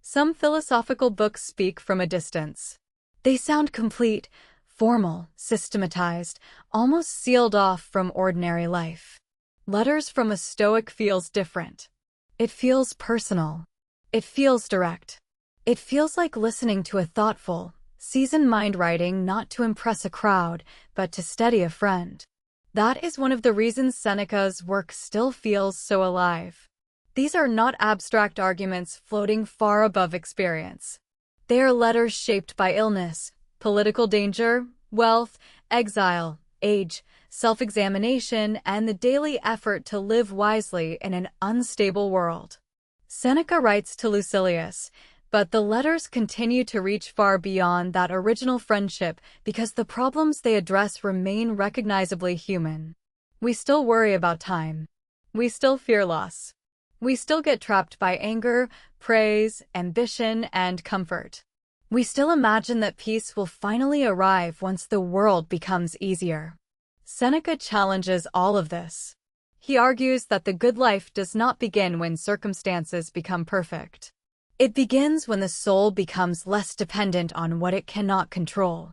Some philosophical books speak from a distance. They sound complete, formal, systematized, almost sealed off from ordinary life. Letters from a Stoic feels different. It feels personal. It feels direct. It feels like listening to a thoughtful, seasoned mind writing not to impress a crowd, but to steady a friend. That is one of the reasons Seneca's work still feels so alive. These are not abstract arguments floating far above experience. They are letters shaped by illness, political danger, wealth, exile, age, self-examination, and the daily effort to live wisely in an unstable world. Seneca writes to Lucilius, but the letters continue to reach far beyond that original friendship because the problems they address remain recognizably human. We still worry about time. We still fear loss. We still get trapped by anger, praise, ambition, and comfort. We still imagine that peace will finally arrive once the world becomes easier. Seneca challenges all of this. He argues that the good life does not begin when circumstances become perfect. It begins when the soul becomes less dependent on what it cannot control.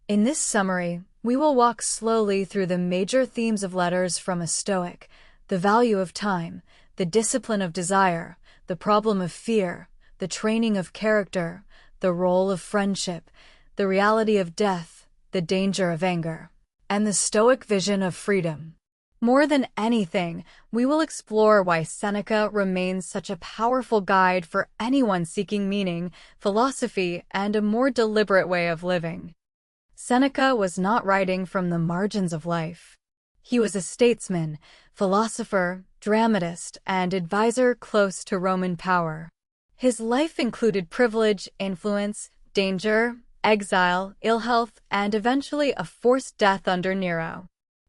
In this summary, we will walk slowly through the major themes of letters from a Stoic: the value of time, the discipline of desire, the problem of fear, the training of character, the role of friendship, the reality of death, the danger of anger, and the Stoic vision of freedom. More than anything, we will explore why Seneca remains such a powerful guide for anyone seeking meaning, philosophy, and a more deliberate way of living. Seneca was not writing from the margins of life. He was a statesman, philosopher, dramatist, and advisor close to Roman power. His life included privilege, influence, danger, exile, ill health, and eventually a forced death under Nero.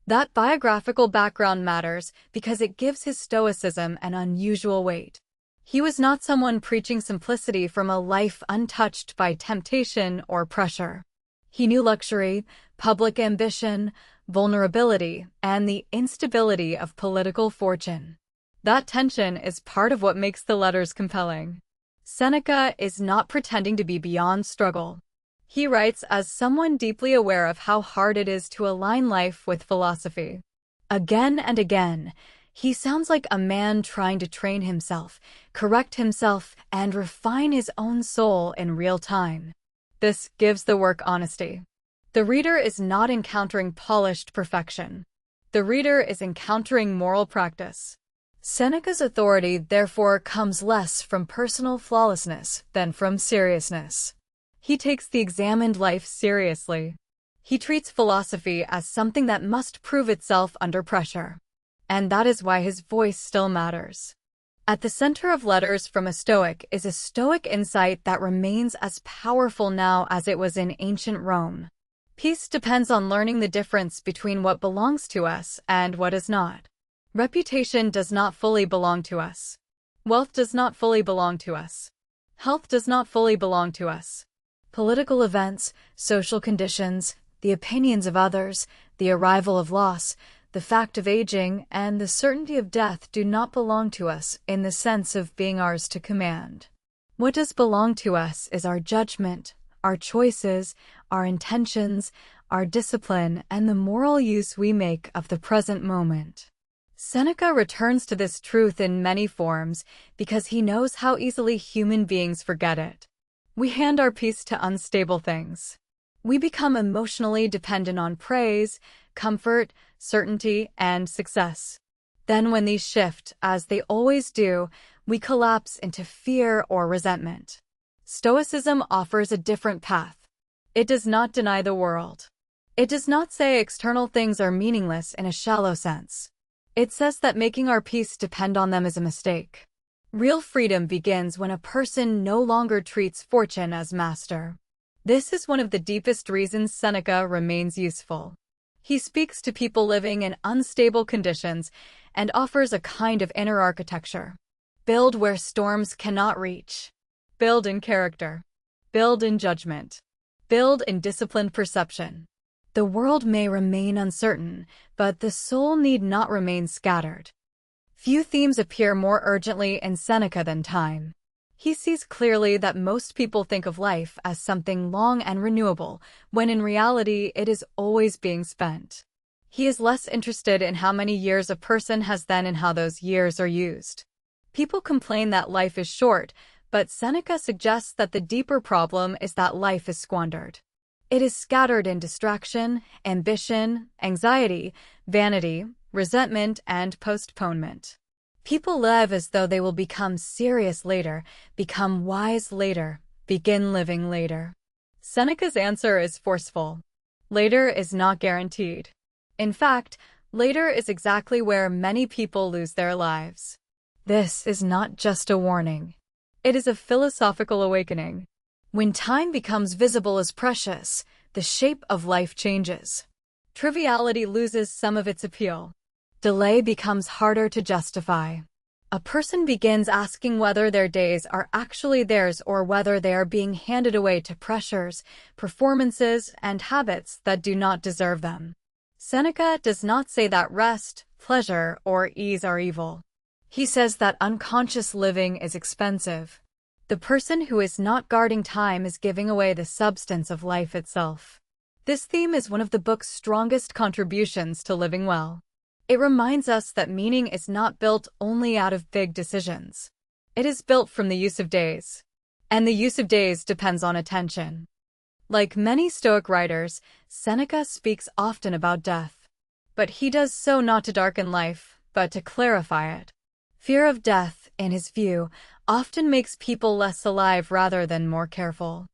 That biographical background matters because it gives his Stoicism an unusual weight. He was not someone preaching simplicity from a life untouched by temptation or pressure. He knew luxury, public ambition, vulnerability, and the instability of political fortune. That tension is part of what makes the letters compelling. Seneca is not pretending to be beyond struggle. He writes as someone deeply aware of how hard it is to align life with philosophy. Again and again, he sounds like a man trying to train himself, correct himself, and refine his own soul in real time. This gives the work honesty. The reader is not encountering polished perfection. The reader is encountering moral practice. Seneca's authority, therefore, comes less from personal flawlessness than from seriousness. He takes the examined life seriously. He treats philosophy as something that must prove itself under pressure. And that is why his voice still matters. At the center of Letters from a Stoic is a Stoic insight that remains as powerful now as it was in ancient Rome. Peace depends on learning the difference between what belongs to us and what is not. Reputation does not fully belong to us. Wealth does not fully belong to us. Health does not fully belong to us. Political events, social conditions, the opinions of others, the arrival of loss, the fact of aging, and the certainty of death do not belong to us in the sense of being ours to command. What does belong to us is our judgment, our choices, our intentions, our discipline, and the moral use we make of the present moment. Seneca returns to this truth in many forms because he knows how easily human beings forget it. We hand our peace to unstable things. We become emotionally dependent on praise, comfort, certainty, and success. Then when these shift, as they always do, we collapse into fear or resentment. Stoicism offers a different path. It does not deny the world. It does not say external things are meaningless in a shallow sense. It says that making our peace depend on them is a mistake. Real freedom begins when a person no longer treats fortune as master. This is one of the deepest reasons Seneca remains useful. He speaks to people living in unstable conditions and offers a kind of inner architecture. Build where storms cannot reach. Build in character. Build in judgment. Build in disciplined perception. The world may remain uncertain, but the soul need not remain scattered. Few themes appear more urgently in Seneca than time. He sees clearly that most people think of life as something long and renewable, when in reality it is always being spent. He is less interested in how many years a person has than in how those years are used. People complain that life is short, but Seneca suggests that the deeper problem is that life is squandered. It is scattered in distraction, ambition, anxiety, vanity, resentment, and postponement. People live as though they will become serious later, become wise later, begin living later. Seneca's answer is forceful. Later is not guaranteed. In fact, later is exactly where many people lose their lives. This is not just a warning. It is a philosophical awakening. When time becomes visible as precious, the shape of life changes. Triviality loses some of its appeal. Delay becomes harder to justify. A person begins asking whether their days are actually theirs or whether they are being handed away to pressures, performances, and habits that do not deserve them. Seneca does not say that rest, pleasure, or ease are evil. He says that unconscious living is expensive. The person who is not guarding time is giving away the substance of life itself. This theme is one of the book's strongest contributions to living well. It reminds us that meaning is not built only out of big decisions. It is built from the use of days. And the use of days depends on attention. Like many Stoic writers, Seneca speaks often about death. But he does so not to darken life, but to clarify it. Fear of death, in his view, often makes people less alive rather than more careful.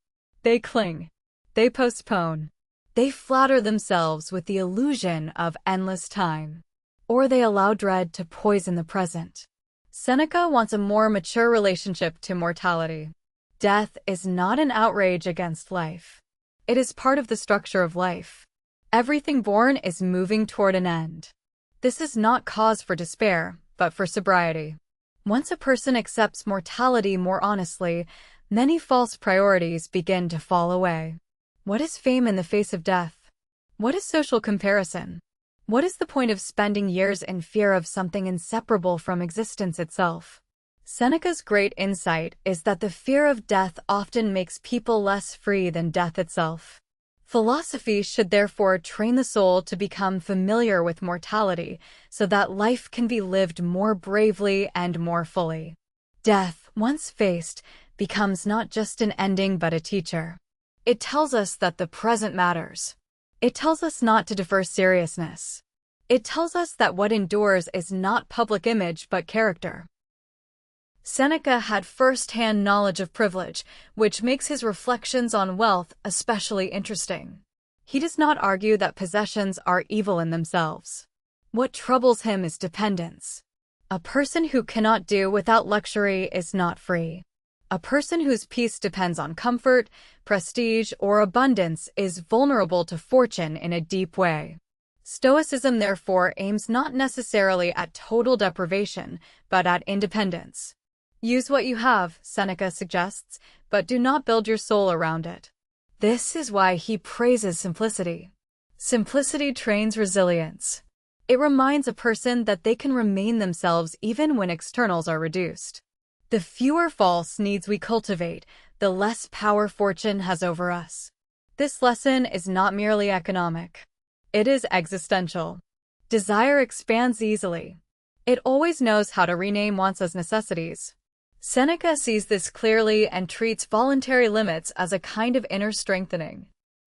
They cling. They postpone. They flatter themselves with the illusion of endless time. Or they allow dread to poison the present. Seneca wants a more mature relationship to mortality. Death is not an outrage against life. It is part of the structure of life. Everything born is moving toward an end. This is not cause for despair, but for sobriety. Once a person accepts mortality more honestly, many false priorities begin to fall away. What is fame in the face of death? What is social comparison? What is the point of spending years in fear of something inseparable from existence itself? Seneca's great insight is that the fear of death often makes people less free than death itself. Philosophy should therefore train the soul to become familiar with mortality so that life can be lived more bravely and more fully. Death, once faced, becomes not just an ending but a teacher. It tells us that the present matters. It tells us not to defer seriousness. It tells us that what endures is not public image but character. Seneca had first-hand knowledge of privilege, which makes his reflections on wealth especially interesting. He does not argue that possessions are evil in themselves. What troubles him is dependence. A person who cannot do without luxury is not free. A person whose peace depends on comfort, prestige, or abundance is vulnerable to fortune in a deep way. Stoicism therefore aims not necessarily at total deprivation, but at independence. Use what you have, Seneca suggests, but do not build your soul around it. This is why he praises simplicity. Simplicity trains resilience. It reminds a person that they can remain themselves even when externals are reduced. The fewer false needs we cultivate, the less power fortune has over us. This lesson is not merely economic. It is existential. Desire expands easily. It always knows how to rename wants as necessities. Seneca sees this clearly and treats voluntary limits as a kind of inner strengthening.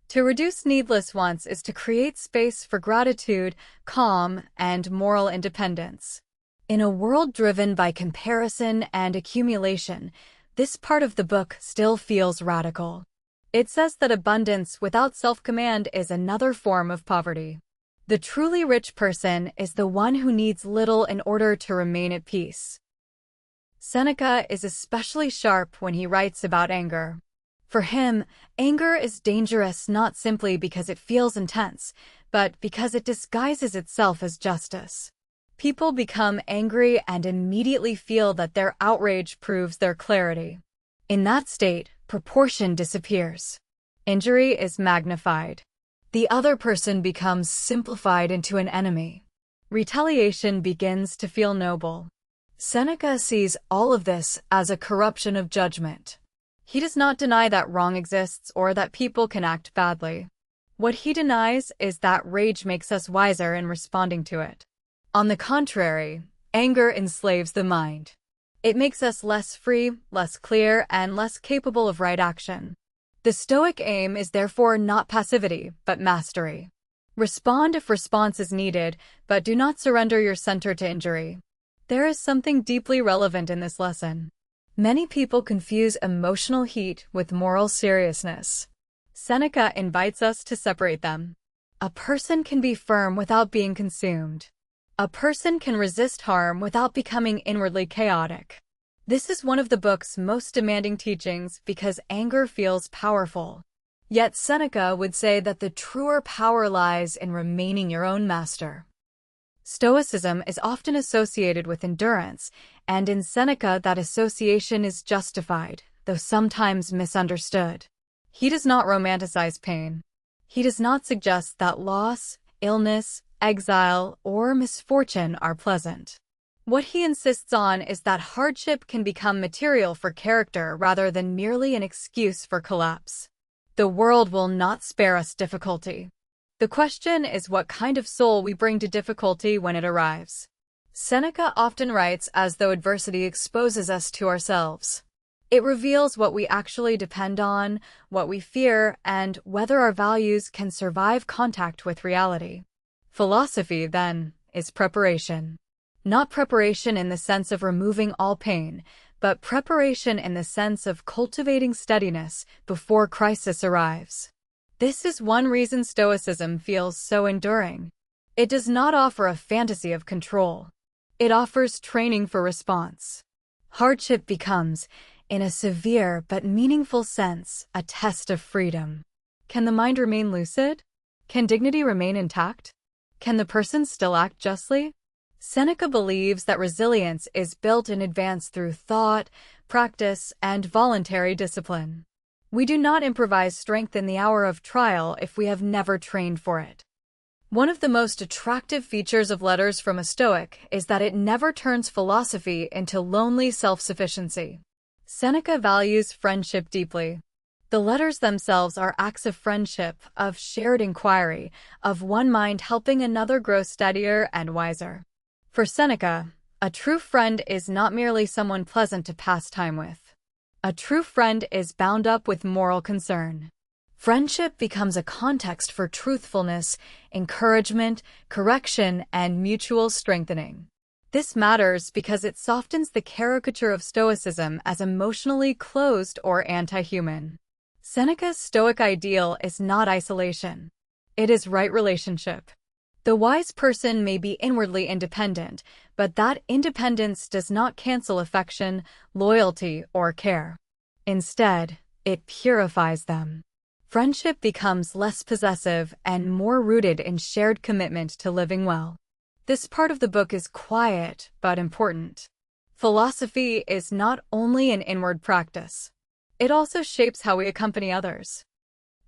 To reduce needless wants is to create space for gratitude, calm, and moral independence. In a world driven by comparison and accumulation, this part of the book still feels radical. It says that abundance without self-command is another form of poverty. The truly rich person is the one who needs little in order to remain at peace. Seneca is especially sharp when he writes about anger. For him, anger is dangerous not simply because it feels intense, but because it disguises itself as justice. People become angry and immediately feel that their outrage proves their clarity. In that state, proportion disappears. Injury is magnified. The other person becomes simplified into an enemy. Retaliation begins to feel noble. Seneca sees all of this as a corruption of judgment. He does not deny that wrong exists or that people can act badly. What he denies is that rage makes us wiser in responding to it. On the contrary, anger enslaves the mind. It makes us less free, less clear, and less capable of right action. The Stoic aim is therefore not passivity, but mastery. Respond if response is needed, but do not surrender your center to injury. There is something deeply relevant in this lesson. Many people confuse emotional heat with moral seriousness. Seneca invites us to separate them. A person can be firm without being consumed. A person can resist harm without becoming inwardly chaotic. This is one of the book's most demanding teachings because anger feels powerful. Yet Seneca would say that the truer power lies in remaining your own master. Stoicism is often associated with endurance, and in Seneca that association is justified, though sometimes misunderstood. He does not romanticize pain. He does not suggest that loss, illness, exile, or misfortune are pleasant. What he insists on is that hardship can become material for character rather than merely an excuse for collapse. The world will not spare us difficulty. The question is what kind of soul we bring to difficulty when it arrives. Seneca often writes as though adversity exposes us to ourselves. It reveals what we actually depend on, what we fear, and whether our values can survive contact with reality. Philosophy, then, is preparation. Not preparation in the sense of removing all pain, but preparation in the sense of cultivating steadiness before crisis arrives. This is one reason Stoicism feels so enduring. It does not offer a fantasy of control. It offers training for response. Hardship becomes, in a severe but meaningful sense, a test of freedom. Can the mind remain lucid? Can dignity remain intact? Can the person still act justly? Seneca believes that resilience is built in advance through thought, practice, and voluntary discipline. We do not improvise strength in the hour of trial if we have never trained for it. One of the most attractive features of Letters from a Stoic is that it never turns philosophy into lonely self-sufficiency. Seneca values friendship deeply. The letters themselves are acts of friendship, of shared inquiry, of one mind helping another grow steadier and wiser. For Seneca, a true friend is not merely someone pleasant to pass time with. A true friend is bound up with moral concern. Friendship becomes a context for truthfulness, encouragement, correction, and mutual strengthening. This matters because it softens the caricature of Stoicism as emotionally closed or anti-human. Seneca's Stoic ideal is not isolation. It is right relationship. The wise person may be inwardly independent, but that independence does not cancel affection, loyalty, or care. Instead, it purifies them. Friendship becomes less possessive and more rooted in shared commitment to living well. This part of the book is quiet, but important. Philosophy is not only an inward practice. It also shapes how we accompany others.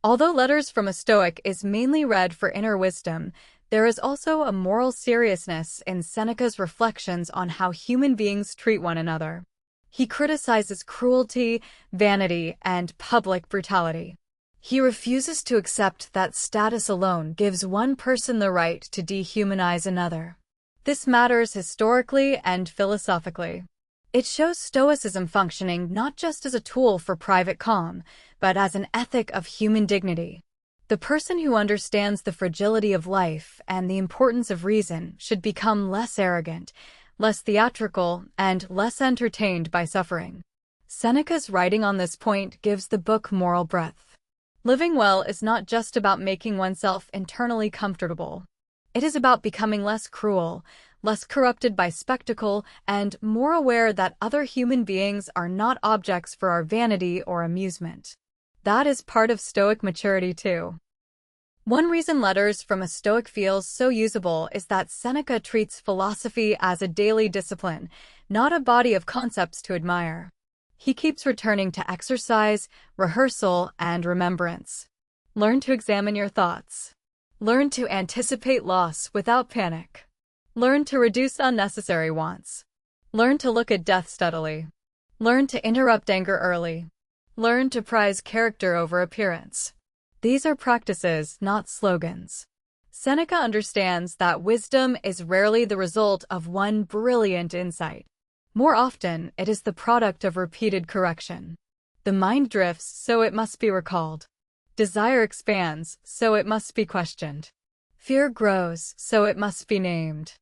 Although Letters from a Stoic is mainly read for inner wisdom, there is also a moral seriousness in Seneca's reflections on how human beings treat one another. He criticizes cruelty, vanity, and public brutality. He refuses to accept that status alone gives one person the right to dehumanize another. This matters historically and philosophically. It shows Stoicism functioning not just as a tool for private calm, but as an ethic of human dignity. The person who understands the fragility of life and the importance of reason should become less arrogant, less theatrical, and less entertained by suffering. Seneca's writing on this point gives the book moral breadth. Living well is not just about making oneself internally comfortable. It is about becoming less cruel, less corrupted by spectacle, and more aware that other human beings are not objects for our vanity or amusement. That is part of Stoic maturity too. One reason Letters from a Stoic feels so usable is that Seneca treats philosophy as a daily discipline, not a body of concepts to admire. He keeps returning to exercise, rehearsal, and remembrance. Learn to examine your thoughts. Learn to anticipate loss without panic. Learn to reduce unnecessary wants. Learn to look at death steadily. Learn to interrupt anger early. Learn to prize character over appearance. These are practices, not slogans. Seneca understands that wisdom is rarely the result of one brilliant insight. More often, it is the product of repeated correction. The mind drifts, so it must be recalled. Desire expands, so it must be questioned. Fear grows, so it must be named.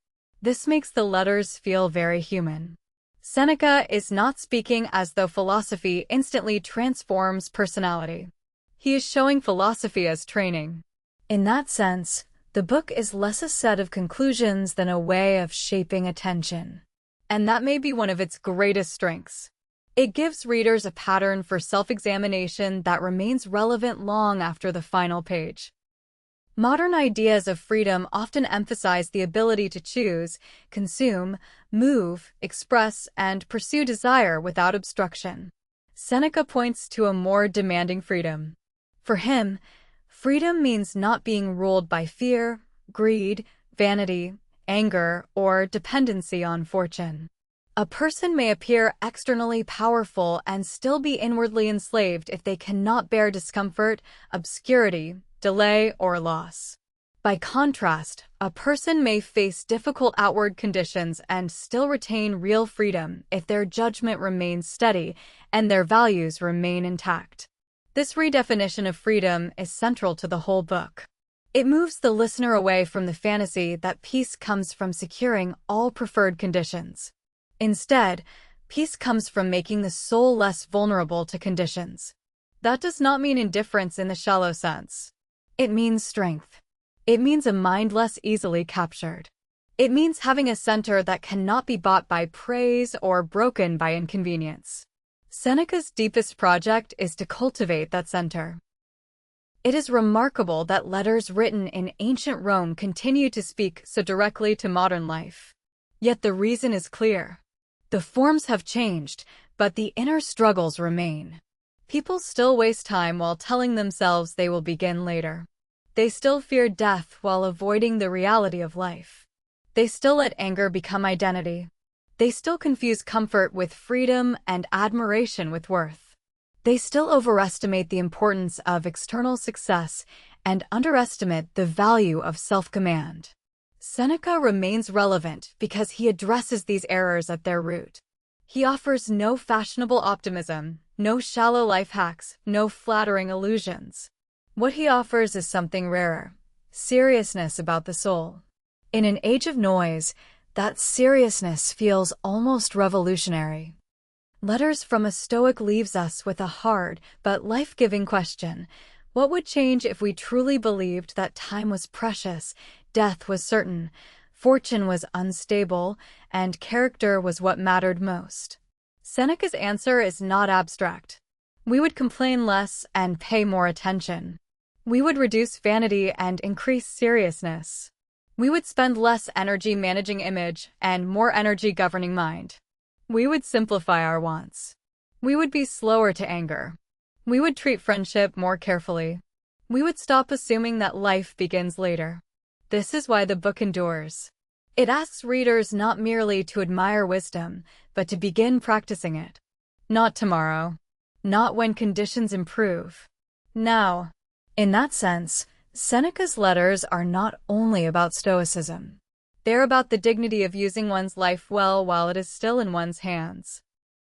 This makes the letters feel very human. Seneca is not speaking as though philosophy instantly transforms personality. He is showing philosophy as training. In that sense, the book is less a set of conclusions than a way of shaping attention. And that may be one of its greatest strengths. It gives readers a pattern for self-examination that remains relevant long after the final page. Modern ideas of freedom often emphasize the ability to choose, consume, move, express, and pursue desire without obstruction. Seneca points to a more demanding freedom. For him, freedom means not being ruled by fear, greed, vanity, anger, or dependency on fortune. A person may appear externally powerful and still be inwardly enslaved if they cannot bear discomfort, obscurity, delay, or loss. By contrast, a person may face difficult outward conditions and still retain real freedom if their judgment remains steady and their values remain intact. This redefinition of freedom is central to the whole book. It moves the listener away from the fantasy that peace comes from securing all preferred conditions. Instead, peace comes from making the soul less vulnerable to conditions. That does not mean indifference in the shallow sense. It means strength. It means a mind less easily captured. It means having a center that cannot be bought by praise or broken by inconvenience. Seneca's deepest project is to cultivate that center. It is remarkable that letters written in ancient Rome continue to speak so directly to modern life. Yet the reason is clear. The forms have changed, but the inner struggles remain. People still waste time while telling themselves they will begin later. They still fear death while avoiding the reality of life. They still let anger become identity. They still confuse comfort with freedom and admiration with worth. They still overestimate the importance of external success and underestimate the value of self-command. Seneca remains relevant because he addresses these errors at their root. He offers no fashionable optimism, no shallow life hacks, no flattering illusions. What he offers is something rarer: seriousness about the soul. In an age of noise, that seriousness feels almost revolutionary. Letters from a Stoic leaves us with a hard but life-giving question. What would change if we truly believed that time was precious, death was certain, fortune was unstable, and character was what mattered most? Seneca's answer is not abstract. We would complain less and pay more attention. We would reduce vanity and increase seriousness. We would spend less energy managing image and more energy governing mind. We would simplify our wants. We would be slower to anger. We would treat friendship more carefully. We would stop assuming that life begins later. This is why the book endures. It asks readers not merely to admire wisdom, but to begin practicing it. Not tomorrow. Not when conditions improve. Now. In that sense, Seneca's letters are not only about Stoicism. They're about the dignity of using one's life well while it is still in one's hands.